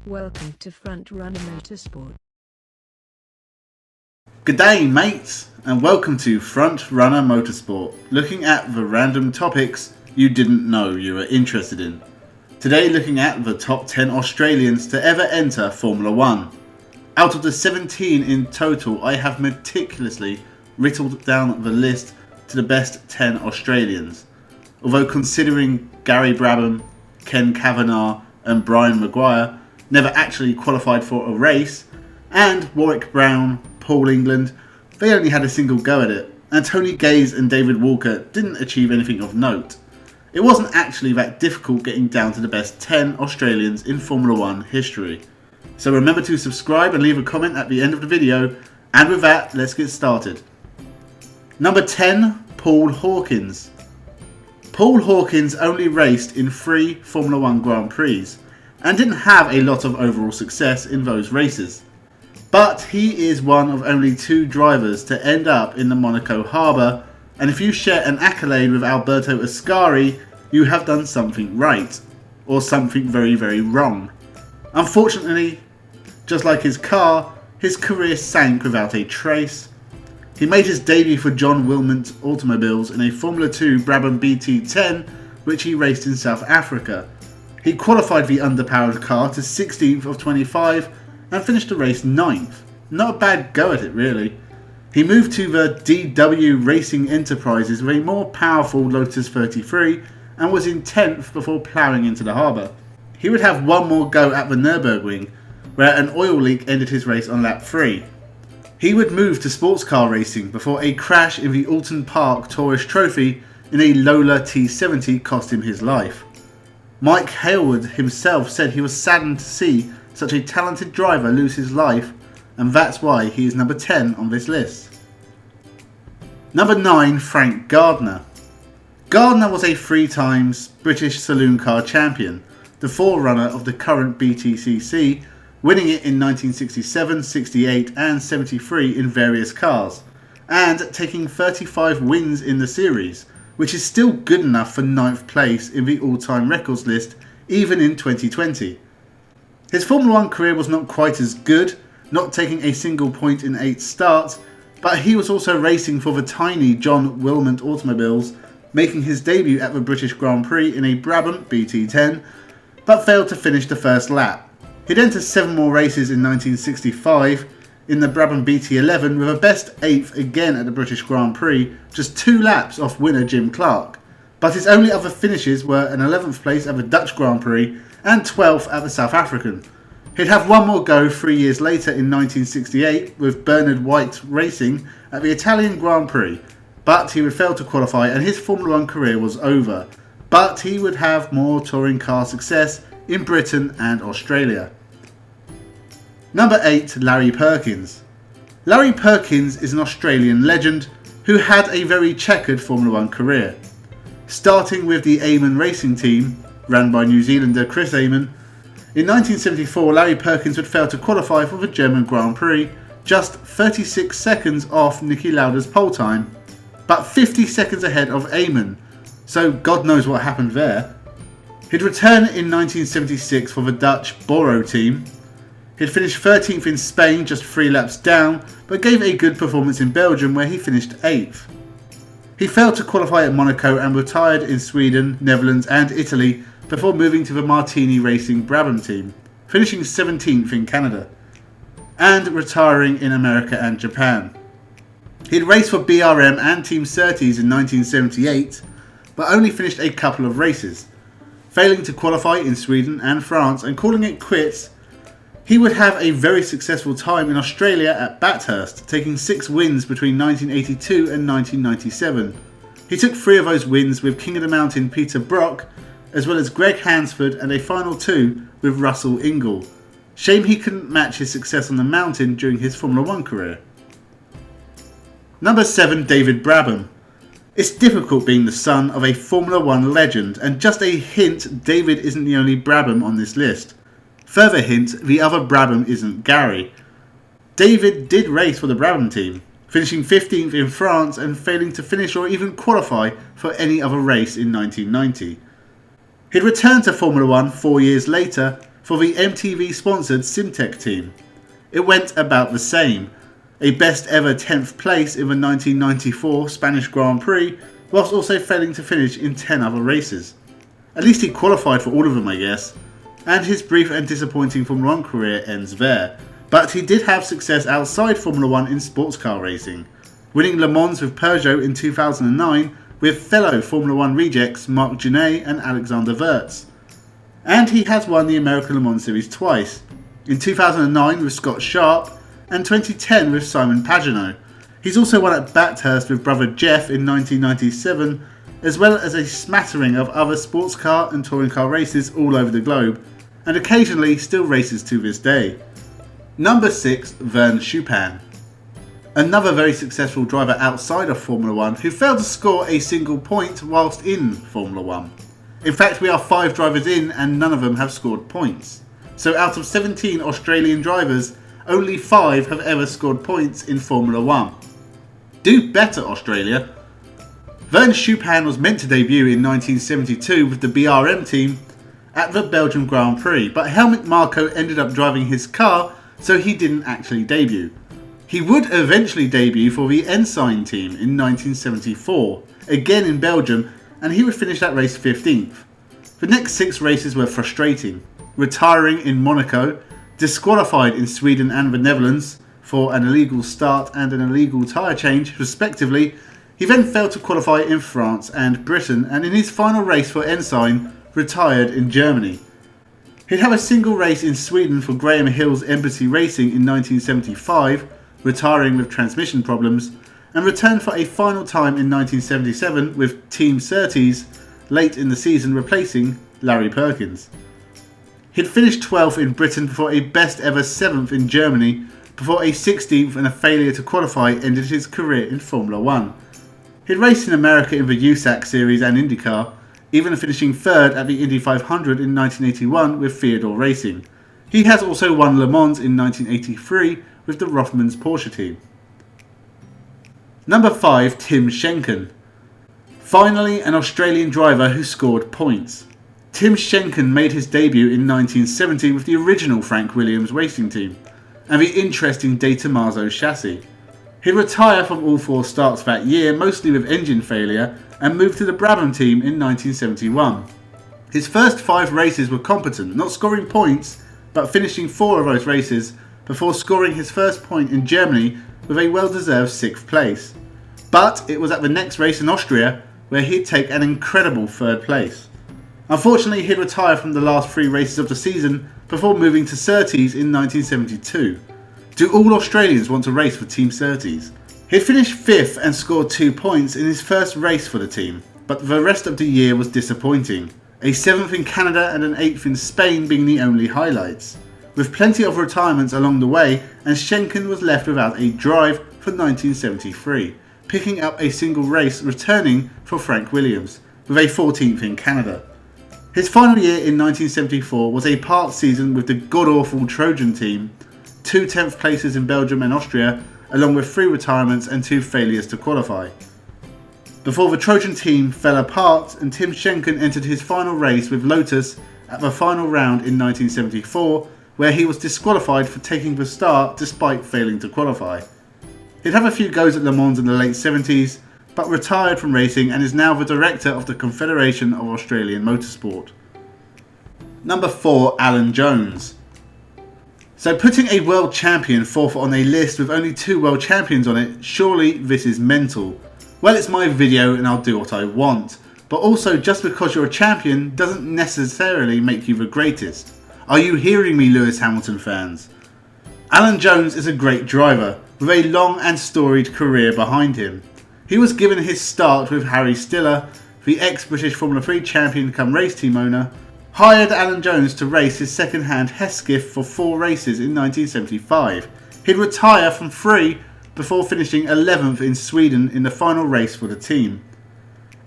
Welcome to Front Runner Motorsport. G'day mates, and welcome to Front Runner Motorsport, looking at the random topics you didn't know you were interested in. Today looking at the top 10 Australians to ever enter Formula 1. Out of the 17 in total, I have meticulously whittled down the list to the best 10 Australians. Although considering Gary Brabham, Ken Kavanagh and Brian Maguire never actually qualified for a race, and Warwick Brown, Paul England, they only had a single go at it, and Tony Gaze and David Walker didn't achieve anything of note. It wasn't actually that difficult getting down to the best 10 Australians in Formula 1 history. So remember to subscribe and leave a comment at the end of the video, and with that, let's get started. Number 10, Paul Hawkins. Paul Hawkins only raced in 3 Formula 1 Grand Prix, and didn't have a lot of overall success in those races. But he is one of only 2 drivers to end up in the Monaco harbour, and if you share an accolade with Alberto Ascari, you have done something right, or something very, very wrong. Unfortunately, just like his car, his career sank without a trace. He made his debut for John Wilmot Automobiles in a Formula 2 Brabham BT10, which he raced in South Africa. He qualified the underpowered car to 16th of 25 and finished the race 9th. Not a bad go at it really. He moved to the DW Racing Enterprises with a more powerful Lotus 33 and was in 10th before ploughing into the harbour. He would have one more go at the Nürburgring, where an oil leak ended his race on lap 3. He would move to sports car racing before a crash in the Alton Park Tourist Trophy in a Lola T70 cost him his life. Mike Hailwood himself said he was saddened to see such a talented driver lose his life, and that's why he is number 10 on this list. Number 9, Frank Gardner. Gardner was a 3 times British Saloon Car champion, the forerunner of the current BTCC, winning it in 1967, 68 and 73 in various cars, and taking 35 wins in the series, which is still good enough for 9th place in the all-time records list even in 2020. His Formula 1 career was not quite as good, not taking a single point in 8 starts, but he was also racing for the tiny John Wilmot Automobiles, making his debut at the British Grand Prix in a Brabham BT10, but failed to finish the first lap. He'd enter 7 more races in 1965 in the Brabham BT11 with a best 8th again at the British Grand Prix, just 2 laps off winner Jim Clark. But his only other finishes were an 11th place at the Dutch Grand Prix and 12th at the South African. He'd have one more go 3 years later in 1968 with Bernard White racing at the Italian Grand Prix, but he would fail to qualify and his Formula 1 career was over. But he would have more touring car success in Britain and Australia. Number 8, Larry Perkins. Larry Perkins is an Australian legend who had a very checkered Formula 1 career. Starting with the Amon Racing Team, run by New Zealander Chris Amon, in 1974 Larry Perkins would fail to qualify for the German Grand Prix, just 36 seconds off Niki Lauda's pole time, but 50 seconds ahead of Amon, so God knows what happened there. He'd return in 1976 for the Dutch Boro team. He'd finished 13th in Spain, just 3 laps down, but gave a good performance in Belgium where he finished 8th. He failed to qualify at Monaco and retired in Sweden, Netherlands and Italy before moving to the Martini Racing Brabham team, finishing 17th in Canada, and retiring in America and Japan. He'd raced for BRM and Team Surtees in 1978, but only finished a couple of races, failing to qualify in Sweden and France and calling it quits. He would have a very successful time in Australia at Bathurst, taking 6 wins between 1982 and 1997. He took 3 of those wins with King of the Mountain Peter Brock, as well as Greg Hansford and a final 2 with Russell Ingall. Shame he couldn't match his success on the mountain during his Formula 1 career. Number 7, David Brabham. It's difficult being the son of a Formula 1 legend, and just a hint, David isn't the only Brabham on this list. Further hint, the other Brabham isn't Gary. David did race for the Brabham team, finishing 15th in France and failing to finish or even qualify for any other race in 1990. He'd returned to Formula 1 4 years later for the MTV-sponsored Simtek team. It went about the same, a best ever 10th place in the 1994 Spanish Grand Prix, whilst also failing to finish in 10 other races. At least he qualified for all of them, I guess, and his brief and disappointing Formula 1 career ends there. But he did have success outside Formula 1 in sports car racing, winning Le Mans with Peugeot in 2009 with fellow Formula 1 rejects Marc Gené and Alexander Wurz. And he has won the American Le Mans Series twice, in 2009 with Scott Sharp and 2010 with Simon Pagenaud. He's also won at Bathurst with brother Jeff in 1997, as well as a smattering of other sports car and touring car races all over the globe, and occasionally still races to this day. Number 6, Vern Schuppan. Another very successful driver outside of Formula 1 who failed to score a single point whilst in Formula 1. In fact, we are 5 drivers in and none of them have scored points. So out of 17 Australian drivers, only 5 have ever scored points in Formula 1. Do better, Australia. Vern Schuppan was meant to debut in 1972 with the BRM team at the Belgian Grand Prix, but Helmut Marko ended up driving his car, so he didn't actually debut. He would eventually debut for the Ensign team in 1974, again in Belgium, and he would finish that race 15th. The next 6 races were frustrating, retiring in Monaco, disqualified in Sweden and the Netherlands for an illegal start and an illegal tyre change respectively. He then failed to qualify in France and Britain, and in his final race for Ensign, retired in Germany. He'd have a single race in Sweden for Graham Hill's Embassy Racing in 1975, retiring with transmission problems, and returned for a final time in 1977 with Team Surtees late in the season, replacing Larry Perkins. He'd finished 12th in Britain before a best ever 7th in Germany, before a 16th and a failure to qualify ended his career in Formula 1. He'd raced in America in the USAC Series and IndyCar, even finishing 3rd at the Indy 500 in 1981 with Theodore Racing. He has also won Le Mans in 1983 with the Rothmans Porsche team. Number 5, Tim Schenken. Finally, an Australian driver who scored points. Tim Schenken made his debut in 1970 with the original Frank Williams racing team and the interesting De Tomaso chassis. He'd retire from all 4 starts that year, mostly with engine failure, and moved to the Brabham team in 1971. His first 5 races were competent, not scoring points, but finishing 4 of those races before scoring his first point in Germany with a well-deserved 6th place. But it was at the next race in Austria where he'd take an incredible 3rd place. Unfortunately, he'd retire from the last 3 races of the season before moving to Surtees in 1972. Do all Australians want to race for Team Surtees? He'd finished 5th and scored 2 points in his first race for the team, but the rest of the year was disappointing, a 7th in Canada and an 8th in Spain being the only highlights, with plenty of retirements along the way, and Schenken was left without a drive for 1973, picking up a single race returning for Frank Williams, with a 14th in Canada. His final year in 1974 was a part season with the god-awful Trojan team, 2 10th places in Belgium and Austria, along with 3 retirements and 2 failures to qualify. Before the Trojan team fell apart and Tim Schenken entered his final race with Lotus at the final round in 1974, where he was disqualified for taking the start despite failing to qualify. He'd have a few goes at Le Mans in the late 70s, but retired from racing and is now the director of the Confederation of Australian Motorsport. Number 4, Alan Jones. So putting a world champion 4th on a list with only 2 world champions on it, surely this is mental. Well, it's my video and I'll do what I want, but also just because you're a champion doesn't necessarily make you the greatest. Are you hearing me, Lewis Hamilton fans? Alan Jones is a great driver with a long and storied career behind him. He was given his start with Harry Stiller, the ex-British Formula 3 champion come race team owner, hired Alan Jones to race his second-hand Hesketh for 4 races in 1975. He'd retire from 3 before finishing 11th in Sweden in the final race for the team.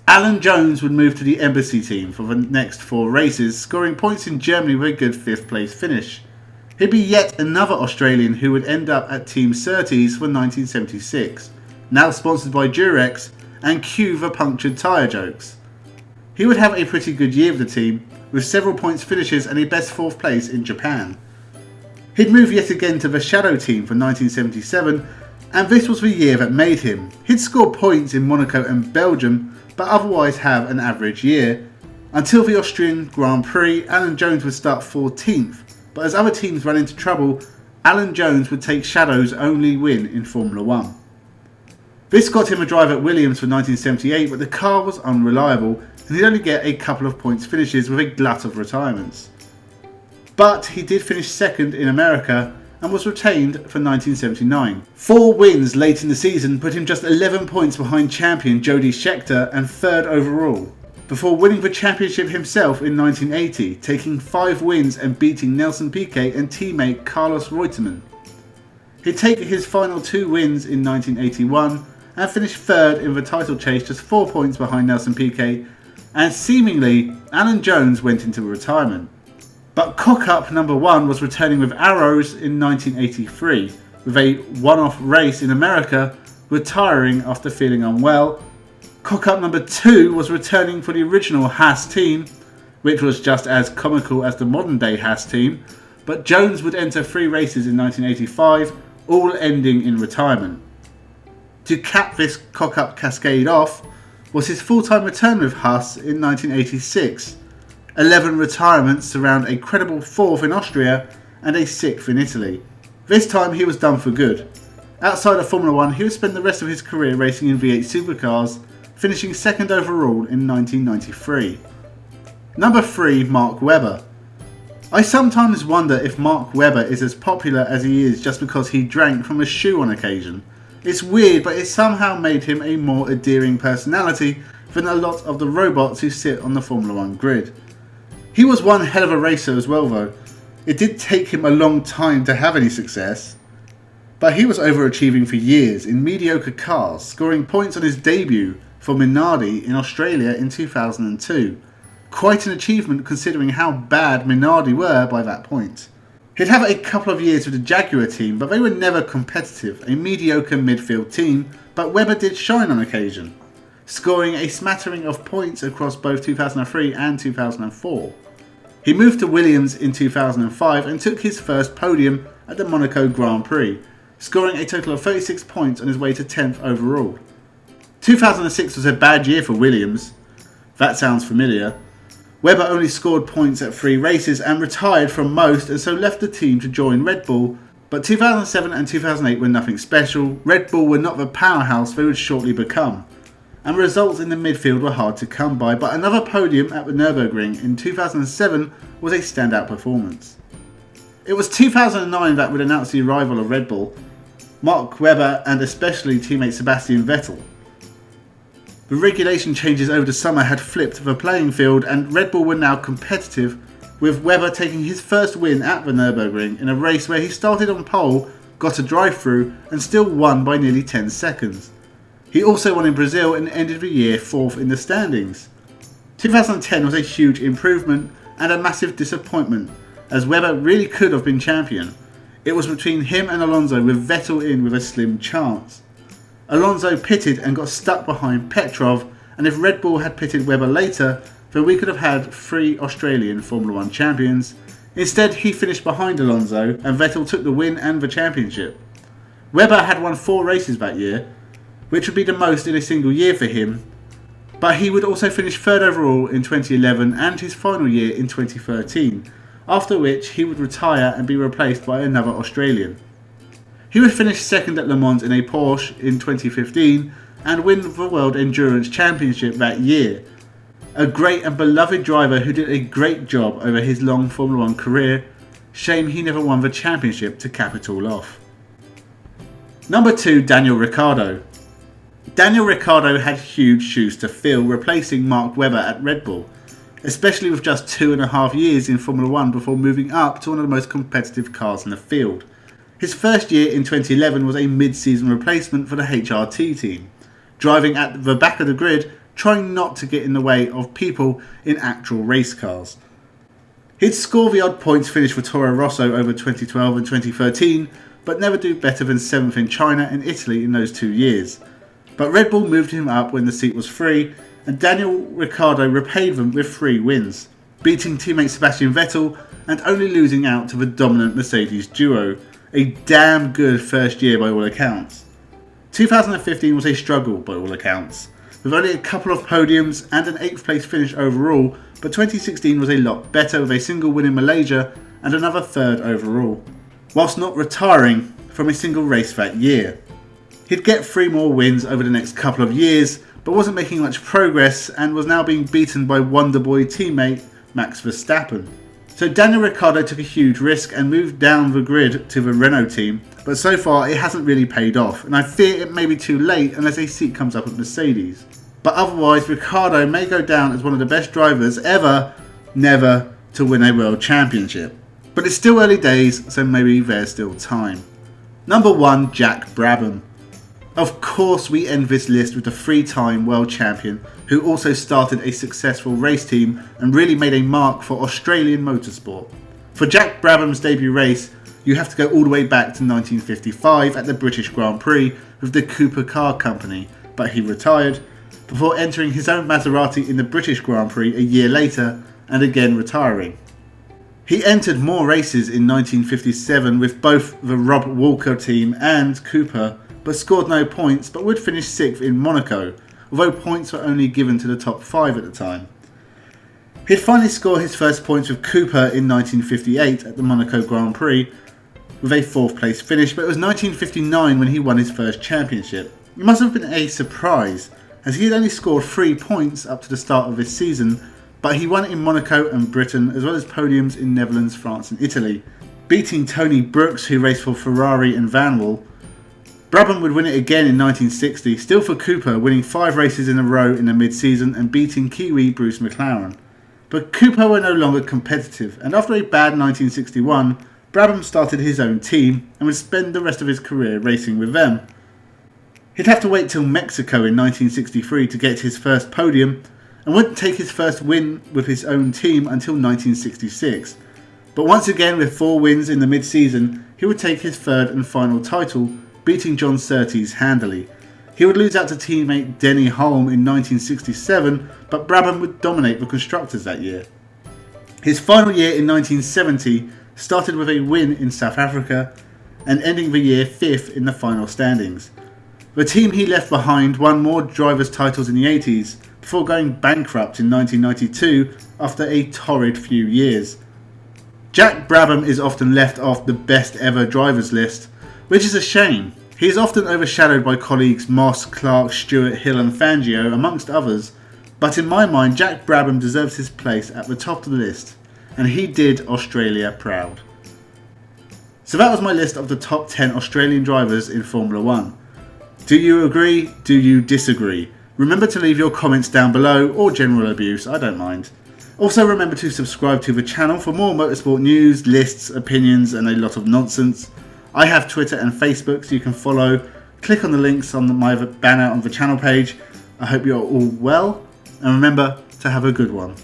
Alan Jones would move to the Embassy team for the next 4 races, scoring points in Germany with a good 5th place finish. He'd be yet another Australian who would end up at Team Surtees for 1976, now sponsored by Durex, and cue the punctured tyre jokes. He would have a pretty good year with the team, with several points finishes and a best 4th place in Japan. He'd move yet again to the Shadow team for 1977, and this was the year that made him. He'd score points in Monaco and Belgium, but otherwise have an average year. Until the Austrian Grand Prix, Alan Jones would start 14th, but as other teams ran into trouble, Alan Jones would take Shadow's only win in Formula 1. This got him a drive at Williams for 1978, but the car was unreliable and he'd only get a couple of points finishes with a glut of retirements. But he did finish 2nd in America and was retained for 1979. 4 wins late in the season put him just 11 points behind champion Jody Scheckter and 3rd overall, before winning the championship himself in 1980, taking 5 wins and beating Nelson Piquet and teammate Carlos Reutemann. He'd take his final 2 wins in 1981 and finished 3rd in the title chase, just 4 points behind Nelson Piquet, and seemingly Alan Jones went into retirement. But Cock-Up number 1 was returning with Arrows in 1983, with a one-off race in America, retiring after feeling unwell. Cock-Up number 2 was returning for the original Haas team, which was just as comical as the modern day Haas team, but Jones would enter 3 races in 1985, all ending in retirement. To cap this Cock-Up cascade off was his full-time return with Haas in 1986. 11 retirements surround a credible 4th in Austria and a 6th in Italy. This time he was done for good. Outside of Formula 1, he would spend the rest of his career racing in V8 supercars, finishing 2nd overall in 1993. Number 3, Mark Webber. I sometimes wonder if Mark Webber is as popular as he is just because he drank from a shoe on occasion. It's weird, but it somehow made him a more endearing personality than a lot of the robots who sit on the Formula 1 grid. He was one hell of a racer as well though. It did take him a long time to have any success, but he was overachieving for years in mediocre cars, scoring points on his debut for Minardi in Australia in 2002. Quite an achievement considering how bad Minardi were by that point. He'd have a couple of years with the Jaguar team, but they were never competitive, a mediocre midfield team, but Webber did shine on occasion, scoring a smattering of points across both 2003 and 2004. He moved to Williams in 2005 and took his first podium at the Monaco Grand Prix, scoring a total of 36 points on his way to 10th overall. 2006 was a bad year for Williams. That sounds familiar. Webber only scored points at 3 races and retired from most, and so left the team to join Red Bull, but 2007 and 2008 were nothing special. Red Bull were not the powerhouse they would shortly become, and results in the midfield were hard to come by, but another podium at the Nürburgring in 2007 was a standout performance. It was 2009 that would announce the arrival of Red Bull, Mark Webber and especially teammate Sebastian Vettel. The regulation changes over the summer had flipped the playing field and Red Bull were now competitive, with Webber taking his first win at the Nürburgring in a race where he started on pole, got a drive-through and still won by nearly 10 seconds. He also won in Brazil and ended the year 4th in the standings. 2010 was a huge improvement and a massive disappointment, as Webber really could have been champion. It was between him and Alonso, with Vettel in with a slim chance. Alonso pitted and got stuck behind Petrov, and if Red Bull had pitted Webber later, then we could have had 3 Australian Formula 1 champions. Instead, he finished behind Alonso and Vettel took the win and the championship. Webber had won 4 races that year, which would be the most in a single year for him, but he would also finish 3rd overall in 2011 and his final year in 2013, after which he would retire and be replaced by another Australian. He would finish 2nd at Le Mans in a Porsche in 2015 and win the World Endurance Championship that year. A great and beloved driver who did a great job over his long Formula 1 career. Shame he never won the championship to cap it all off. Number 2, Daniel Ricciardo. Daniel Ricciardo had huge shoes to fill, replacing Mark Webber at Red Bull, especially with just 2.5 years in Formula 1 before moving up to one of the most competitive cars in the field. His first year in 2011 was a mid-season replacement for the HRT team, driving at the back of the grid, trying not to get in the way of people in actual race cars. He'd score the odd points finish for Toro Rosso over 2012 and 2013, but never do better than 7th in China and Italy in those 2 years. But Red Bull moved him up when the seat was free, and Daniel Ricciardo repaid them with 3 wins. beating teammate Sebastian Vettel and only losing out to the dominant Mercedes duo. A damn good first year by all accounts. 2015 was a struggle by all accounts, with only a couple of podiums and an 8th place finish overall, but 2016 was a lot better with a single win in Malaysia and another 3rd overall, whilst not retiring from a single race that year. He'd get 3 more wins over the next couple of years, but wasn't making much progress and was now being beaten by Wonderboy teammate Max Verstappen. So Daniel Ricciardo took a huge risk and moved down the grid to the Renault team, but so far it hasn't really paid off, and I fear it may be too late unless a seat comes up at Mercedes. But otherwise, Ricciardo may go down as one of the best drivers ever, never to win a world championship. But it's still early days, so maybe there's still time. Number 1, Jack Brabham. Of course we end this list with the 3-time world champion who also started a successful race team and really made a mark for Australian motorsport. For Jack Brabham's debut race, you have to go all the way back to 1955 at the British Grand Prix with the Cooper Car Company, but he retired before entering his own Maserati in the British Grand Prix a year later and again retiring. He entered more races in 1957 with both the Rob Walker team and Cooper, but scored no points, but would finish 6th in Monaco, although points were only given to the top 5 at the time. He'd finally score his first points with Cooper in 1958 at the Monaco Grand Prix with a 4th place finish, but it was 1959 when he won his first championship. It must have been a surprise, as he had only scored 3 points up to the start of this season, but he won in Monaco and Britain, as well as podiums in Netherlands, France and Italy, beating Tony Brooks, who raced for Ferrari and Vanwall. Brabham would win it again in 1960, still for Cooper, winning 5 races in a row in the mid-season and beating Kiwi Bruce McLaren. But Cooper were no longer competitive, and after a bad 1961, Brabham started his own team and would spend the rest of his career racing with them. He'd have to wait till Mexico in 1963 to get his first podium, and wouldn't take his first win with his own team until 1966. But once again, with 4 wins in the mid-season, he would take his 3rd and final title, beating John Surtees handily. He would lose out to teammate Denny Hulme in 1967, but Brabham would dominate the constructors that year. His final year in 1970 started with a win in South Africa and ending the year 5th in the final standings. The team he left behind won more drivers' titles in the 80s before going bankrupt in 1992 after a torrid few years. Jack Brabham is often left off the best ever drivers list, which is a shame. He is often overshadowed by colleagues Moss, Clark, Stewart, Hill and Fangio, amongst others, but in my mind Jack Brabham deserves his place at the top of the list, and he did Australia proud. So that was my list of the top 10 Australian drivers in Formula 1. Do you agree? Do you disagree? Remember to leave your comments down below, or general abuse, I don't mind. Also remember to subscribe to the channel for more motorsport news, lists, opinions and a lot of nonsense. I have Twitter and Facebook, so you can follow. Click on the links on my banner on the channel page. I hope you're all well, and remember to have a good one.